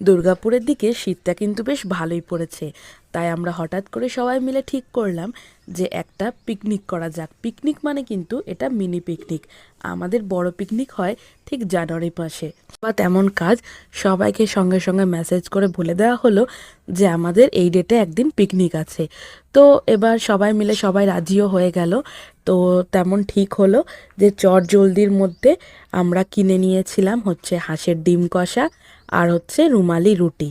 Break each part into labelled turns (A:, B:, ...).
A: দুর্গাপুরের দিকে শীতটা কিন্তু বেশ ভালোই পড়েছে, তাই আমরা হঠাৎ করে সবাই মিলে ঠিক করলাম যে একটা পিকনিক করা যাক। পিকনিক মানে কিন্তু এটা মিনি পিকনিক। আমাদের বড় পিকনিক হয় ঠিক জানুয়ারি মাসে বা তেমন কাজ। সবাইকে সঙ্গে সঙ্গে মেসেজ করে বলে দেওয়া হলো যে আমাদের এই ডেটে একদিন পিকনিক আছে। তো এবার সবাই মিলে সবাই রাজিও হয়ে গেল। তো তেমন ঠিক হলো যে চট জলদির মধ্যে আমরা কিনে নিয়েছিলাম হচ্ছে হাঁসের ডিম কষা আর হচ্ছে রুমালি রুটি।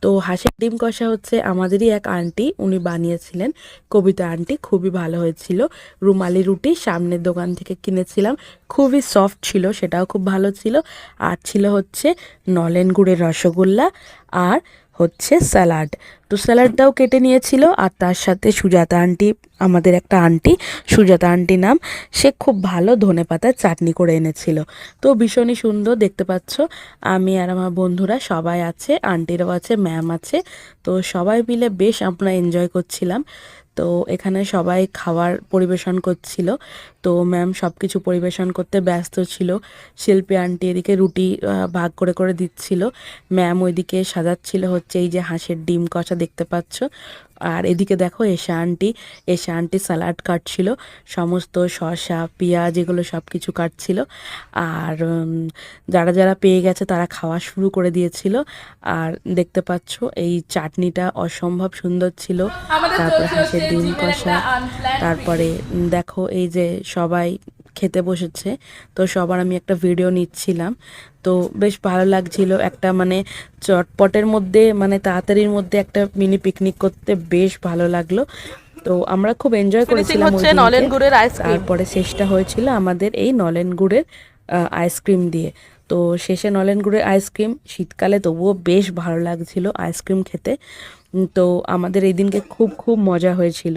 A: তো হাঁসের ডিম কষা হচ্ছে আমাদেরই এক আন্টি উনি বানিয়েছিলেন, কবিতা আন্টি, খুবই ভালো হয়েছিল। রুমালি রুটি সামনের দোকান থেকে কিনেছিলাম, খুবই সফট ছিল, সেটাও খুব ভালো ছিল। আর ছিল হচ্ছে নলেন গুড়ের রসগোল্লা আর হচ্ছে স্যালাড। তো স্যালাডটাও কেটে নিয়েছিল। আর তার সাথে সুজাতা আন্টি, আমাদের একটা আন্টি, সুজাতা আন্টি নাম, সে খুব ভালো ধনেপাতার চাটনি করে এনেছিল। তো ভীষণই সুন্দর দেখতে পাচ্ছ। আমি আর আমার বন্ধুরা সবাই আছে, আন্টিরাও আছে, ম্যাম আছে। তো সবাই মিলে বেশ আমরা এনজয় করছিলাম। তো এখানে সবাই খাবার পরিবেশন করছিল। তো ম্যাম সব কিছু পরিবেশন করতে ব্যস্ত ছিল। শিল্পী আন্টি এদিকে রুটি ভাগ করে করে দিচ্ছিল। ম্যাম ওইদিকে সাজাচ্ছিল হচ্ছে এই যে হাঁসের ডিম কষা দেখতে পাচ্ছ। আর এদিকে দেখো এশা আন্টি স্যালাড কাটছিল, সমস্ত শসা পেঁয়াজ এগুলো সব কিছু কাটছিল। আর যারা যারা পেয়ে গেছে তারা খাওয়া শুরু করে দিয়েছিল। আর দেখতে পাচ্ছ এই চাটনিটা অসম্ভব সুন্দর ছিল। তারপরে হাঁসের ডিম কষা। তারপরে দেখো এই যে সবাই খেতে বসেছে। তো সবার আমি একটা ভিডিও নিচ্ছিলাম। তো বেশ ভালো লাগছিল, একটা মানে চটপটের মধ্যে মানে তাড়াতাড়ির মধ্যে একটা মিনি পিকনিক করতে বেশ ভালো লাগলো। তো আমরা খুব এনজয় করেছিলাম ওই
B: নলেন
A: দিনকে।
B: গুড়ের আইসক্রিম।
A: তারপরে শেষটা হয়েছিল আমাদের এই নলেন গুড়ের আইসক্রিম দিয়ে। তো শেষে নলেন গুড়ের আইসক্রিম, শীতকালে তবুও বেশ ভালো লাগছিল আইসক্রিম খেতে। তো আমাদের এই দিনকে খুব খুব মজা হয়েছিল।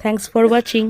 A: Thanks for watching.